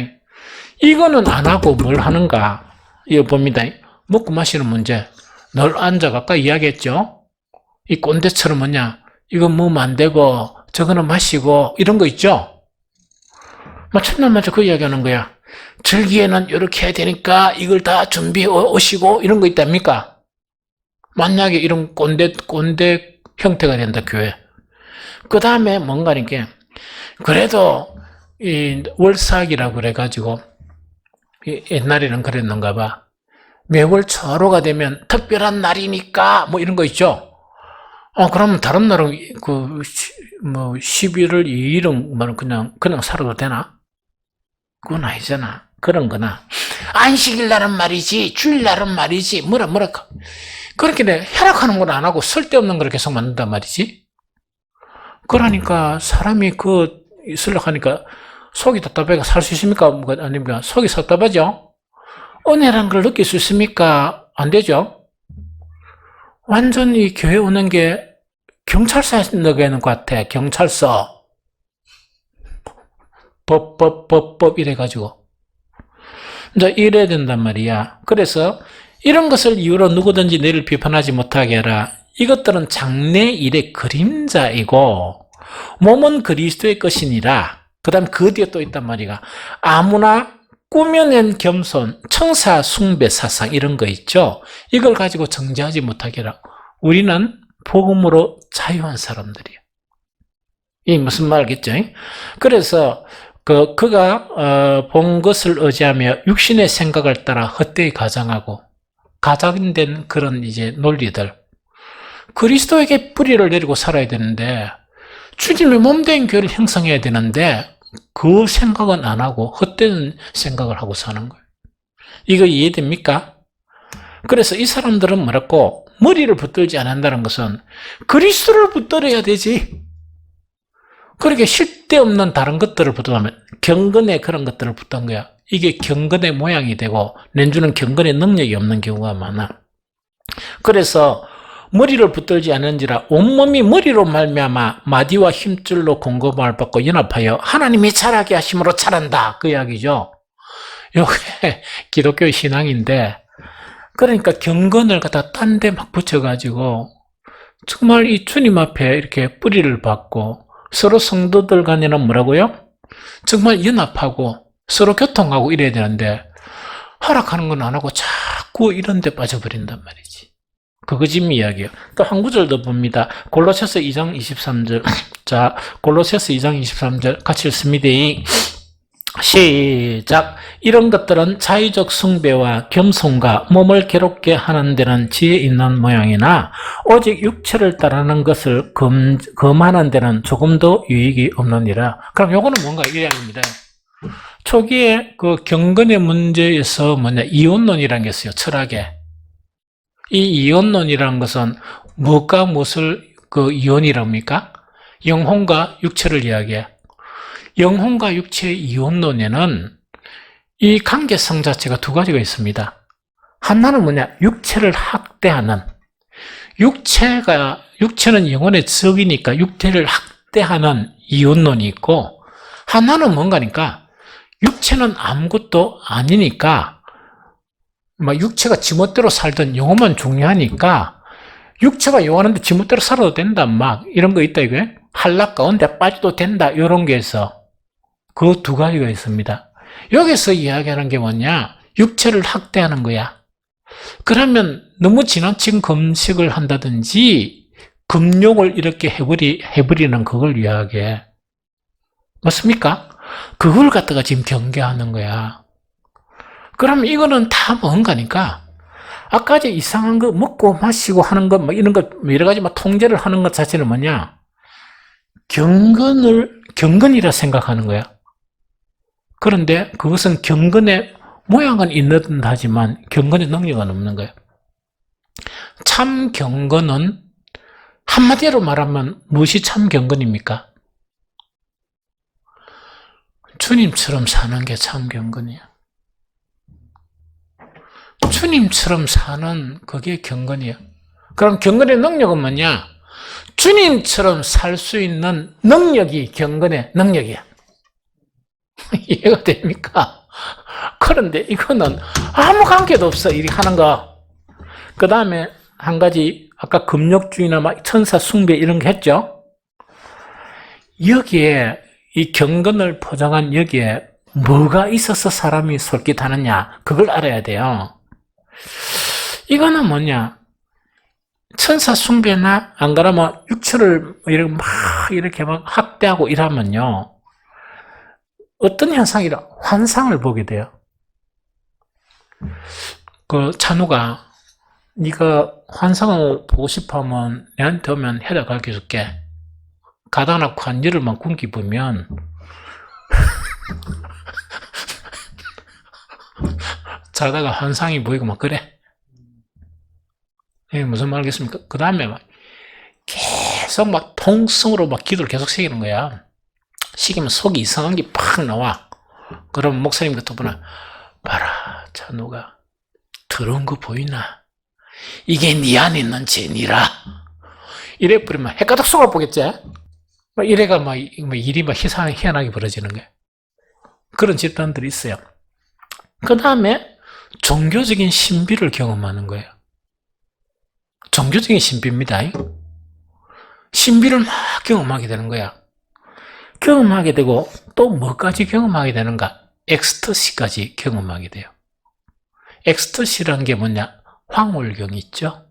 이거는 안 하고 뭘 하는가? 이거 봅니다. 먹고 마시는 문제. 늘 앉아 아까 이야기했죠? 이 꼰대처럼 뭐냐? 이거 먹으면 안 되고 저거는 마시고 이런 거 있죠? 첫날마저 그 이야기하는 거야. 절기에는 이렇게 해야 되니까 이걸 다 준비해 오시고 이런 거 있답니까? 만약에 이런 꼰대 형태가 된다, 교회. 그 다음에 뭔가니까, 그래도 이 월삭이라고 그래가지고, 옛날에는 그랬는가 봐. 매월 초하루가 되면 특별한 날이니까, 뭐 이런 거 있죠? 그러면 다른 날은 11월 2일은 그냥 살아도 되나? 그건 아니잖아. 그런 거나. 안식일 날은 말이지, 주일 날은 말이지, 뭐라. 그렇게 혈압하는 건 안 하고 쓸데없는 걸 계속 만든단 말이지. 그러니까 사람이 쓰려하니까 속이 답답해가 살 수 있습니까? 아닙니까? 속이 답답하죠? 은혜라는 걸 느낄 수 있습니까? 안 되죠? 완전히 교회 오는 게 경찰서에 있는 것 같아. 경찰서. 법 이래가지고. 이제 이래야 된단 말이야. 그래서 이런 것을 이유로 누구든지 너를 비판하지 못하게 하라. 이것들은 장래 일의 그림자이고 몸은 그리스도의 것이니라. 그 다음 그 뒤에 또 있단 말이야. 아무나 꾸며낸 겸손, 청사 숭배 사상 이런 거 있죠. 이걸 가지고 정죄하지 못하게 하라. 우리는 복음으로 자유한 사람들이에요. 이 무슨 말 알겠죠? 그래서 그가 본 것을 의지하며 육신의 생각을 따라 헛되이 가장하고 가장된 그런 이제 논리들. 그리스도에게 뿌리를 내리고 살아야 되는데 주님의 몸된 교회를 형성해야 되는데 그 생각은 안 하고 헛된 생각을 하고 사는 거예요. 이거 이해됩니까? 그래서 이 사람들은 뭐랄까 머리를 붙들지 않는다는 것은 그리스도를 붙들어야 되지. 그렇게 쓸데없는 다른 것들을 붙들면 경건의 그런 것들을 붙든 거야. 이게 경건의 모양이 되고 렌주는 경건의 능력이 없는 경우가 많아. 그래서 머리를 붙들지 않은지라 온몸이 머리로 말미암아 마디와 힘줄로 공급을 받고 연합하여 하나님이 자라게 하심으로 자란다. 그 이야기죠. 이게 기독교 신앙인데 그러니까 경건을 갖다 딴 데 막 붙여가지고 정말 이 주님 앞에 이렇게 뿌리를 받고 서로 성도들 간에는 뭐라고요? 정말 연합하고 서로 교통하고 이래야 되는데 허락하는 건 안 하고 자꾸 이런 데 빠져버린단 말이지. 그거 지금 이야기예요. 또 한 구절 더 봅니다. 골로새서 2장 23절. 자, 골로새서 2장 23절 같이 읽습니다. 시작. 이런 것들은 자의적 숭배와 겸손과 몸을 괴롭게 하는 데는 지혜 있는 모양이나 오직 육체를 따르는 것을 금하는 데는 조금도 유익이 없느니라. 그럼 요거는 뭔가 이 이야기입니다. 초기에 그 경건의 문제에서 이혼론이라는 게 있어요. 철학에. 이 이혼론이라는 것은 무엇과 무엇을 이혼이라고 합니까? 영혼과 육체를 이야기해. 영혼과 육체의 이혼론에는 이 관계성 자체가 두 가지가 있습니다. 하나는 육체를 학대하는. 육체는 영혼의 적이니까 육체를 학대하는 이혼론이 있고, 하나는 뭔가니까 육체는 아무것도 아니니까, 막 육체가 지멋대로 살던 영혼만 중요하니까, 육체가 요하는데 지멋대로 살아도 된다, 막, 이런 거 있다, 이게. 한락 가운데 빠져도 된다, 이런 게 있어. 그 두 가지가 있습니다. 여기서 이야기하는 게 뭐냐? 육체를 학대하는 거야. 그러면 너무 지나친 금식을 한다든지, 금욕을 이렇게 해버리는 그걸 이야기해. 맞습니까? 그걸 갖다가 지금 경계하는 거야. 그럼 이거는 다 뭔가니까, 아까 저 이상한 거 먹고 마시고 하는 거, 뭐 이런 거, 여러 가지 막 통제를 하는 것 자체는 뭐냐? 경건이라 생각하는 거야. 그런데 그것은 경건의 모양은 있는 듯 하지만 경건의 능력은 없는 거야. 참 경건은 한마디로 말하면 무엇이 참 경건입니까? 주님처럼 사는 게 참 경건이야. 주님처럼 사는 그게 경건이야. 그럼 경건의 능력은 뭐냐? 주님처럼 살 수 있는 능력이 경건의 능력이야. 이해가 됩니까? 그런데 이거는 아무 관계도 없어, 이렇게 하는 거. 그 다음에 한 가지, 아까 금욕주의나 막 천사 숭배 이런 거 했죠? 여기에, 이 경건을 포장한 여기에 뭐가 있어서 사람이 솔깃하느냐, 그걸 알아야 돼요. 이거는 뭐냐? 천사 숭배나 안 그러면 육체를 이렇게 막 학대하고 이러면요. 어떤 현상이라 환상을 보게 돼요. 그 찬우가 네가 환상을 보고 싶으면 내한테 오면 해다 가르쳐 줄게. 가다 놓고 한 열흘만 굶기 보면 자다가 환상이 보이고 막 그래. 무슨 말이겠습니까? 그 다음에 막 계속 막 통성으로 막 기도를 계속 새기는 거야. 시키면 속이 이상한 게 팍 나와. 그럼 목사님 같은 분은 봐라, 찬우가 더러운 거 보이나? 이게 네 안에 있는 죄니라. 이래 버리면 해가닥 속아보겠지? 막 이래가 막 일이 막 희한하게 벌어지는 거야. 그런 집단들이 있어요. 그 다음에 종교적인 신비를 경험하는 거예요. 종교적인 신비입니다. 신비를 막 경험하게 되는 거야. 경험하게 되고 또 뭐까지 경험하게 되는가? 엑스터시까지 경험하게 돼요. 엑스터시라는 게 뭐냐? 황홀경 있죠?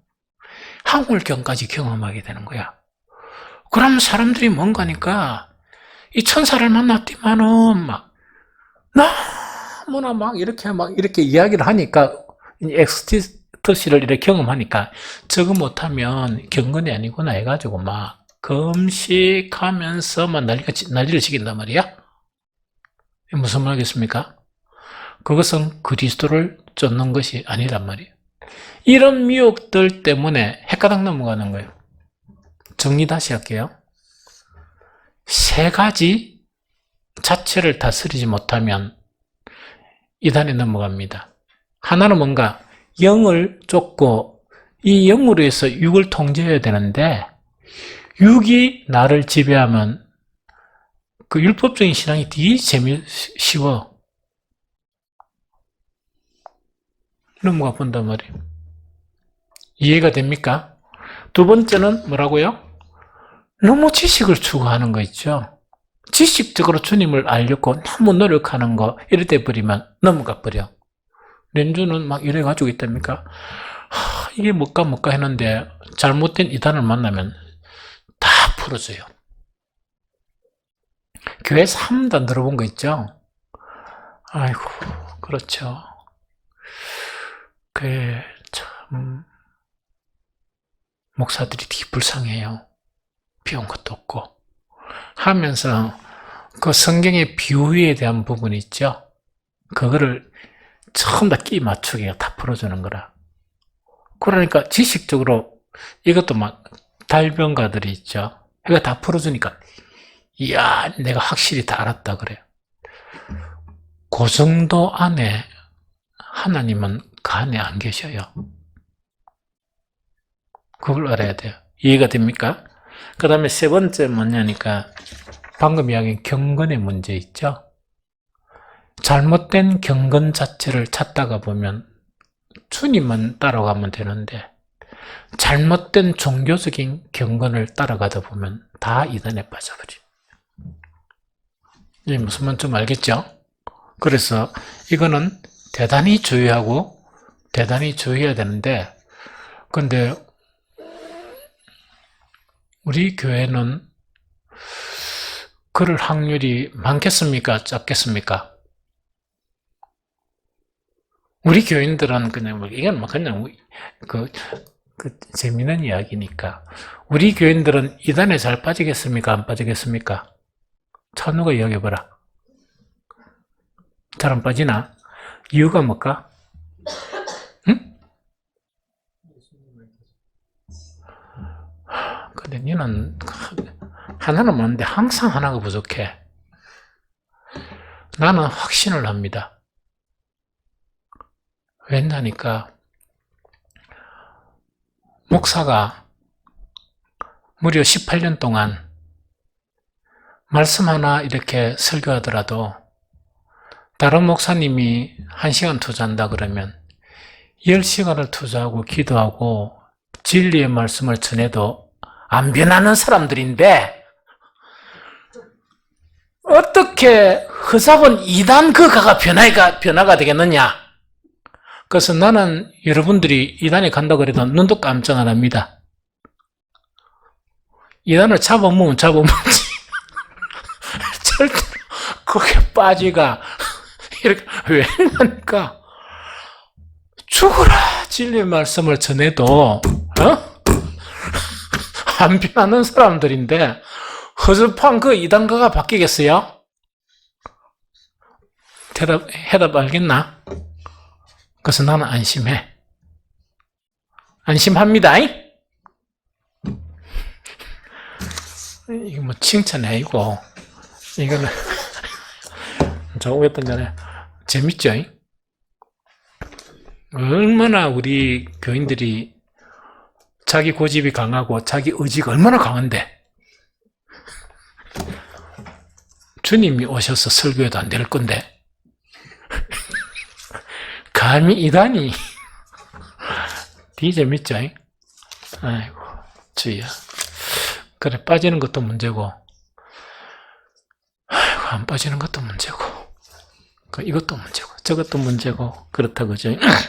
황홀경까지 경험하게 되는 거야. 그럼 사람들이 뭔가니까 이 천사를 만났더만은 막 너무나 막 이렇게 이야기를 하니까 엑스터시를 이렇게 경험하니까 저거 못하면 경건이 아니구나 해가지고 막 금식하면서 막 난리를 치긴단 말이야. 무슨 말이겠습니까? 그것은 그리스도를 쫓는 것이 아니란 말이에요. 이런 미혹들 때문에 헷가닥 넘어가는 거예요. 정리 다시 할게요. 세 가지 자체를 다스리지 못하면 이단에 넘어갑니다. 하나는 뭔가 영을 쫓고 이 영으로 해서 육을 통제해야 되는데 육이 나를 지배하면 그 율법적인 신앙이 되게 쉬워. 넘어가 본단 말이에요. 이해가 됩니까? 두 번째는 뭐라고요? 너무 지식을 추구하는 거 있죠. 지식적으로 주님을 알려고 너무 노력하는 거 이럴 때 버리면 넘어가 버려. 렌주는 막 이래가지고 있답니까? 이게 뭘까 했는데 잘못된 이단을 만나면 다 풀어져요. 교회에서 한 번도 안 들어본 거 있죠? 아이고, 그렇죠. 그게 참 목사들이 되게 불쌍해요. 배운 것도 없고 하면서 그 성경의 비유에 대한 부분이 있죠. 그거를 처음 다 끼 맞추게 다 풀어주는 거라. 그러니까 지식적으로 이것도 막 달변가들이 있죠. 이거 다 풀어주니까 이야, 내가 확실히 다 알았다 그래요. 그 정도 안에 하나님은 그 안에 안 계셔요. 그걸 알아야 돼요. 이해가 됩니까? 그 다음에 세 번째 뭐냐니까 방금 이야기한 경건의 문제 있죠. 잘못된 경건 자체를 찾다가 보면 주님만 따라가면 되는데 잘못된 종교적인 경건을 따라가다 보면 다 이단에 빠져버려. 이게 무슨 말인지 좀 알겠죠? 그래서 이거는 대단히 주의하고 대단히 주의해야 되는데, 근데 우리 교회는 그럴 확률이 많겠습니까? 작겠습니까? 우리 교인들은 그냥 이건 그냥 재미있는 이야기니까. 우리 교인들은 이단에 잘 빠지겠습니까? 안 빠지겠습니까? 찬우가 이야기해봐라. 잘 안 빠지나? 이유가 뭘까? 응? 근데 니는 하나는 많은데 항상 하나가 부족해. 나는 확신을 합니다. 왜냐니까 목사가 무려 18년 동안 말씀 하나 이렇게 설교하더라도 다른 목사님이 1시간 투자한다 그러면 10시간을 투자하고 기도하고 진리의 말씀을 전해도 안 변하는 사람들인데 어떻게 허잡은 이단 그 가가 변화가 되겠느냐? 그래서 나는 여러분들이 이단에 간다 그래도 눈도 깜짝 안 합니다. 이단을 잡아먹으면 잡아먹지. 절대로 거기에 빠지가 이렇게 왜 그러니까 죽어라 진리의 말씀을 전해도 안 변하는 사람들인데 허접한 그 이단가가 바뀌겠어요? 해답 알겠나? 그래서 나는 안심해. 안심합니다. 이거 뭐 칭찬이 아니고 이거는 저 어떤 전에 재밌죠? 얼마나 우리 교인들이 자기 고집이 강하고 자기 의지가 얼마나 강한데 주님이 오셔서 설교해도 안 될 건데 감히 이단이 되게 재밌죠? 아이고 주야. 그래 빠지는 것도 문제고 아이고 안 빠지는 것도 문제고 이것도 문제고 저것도 문제고 그렇다 그죠?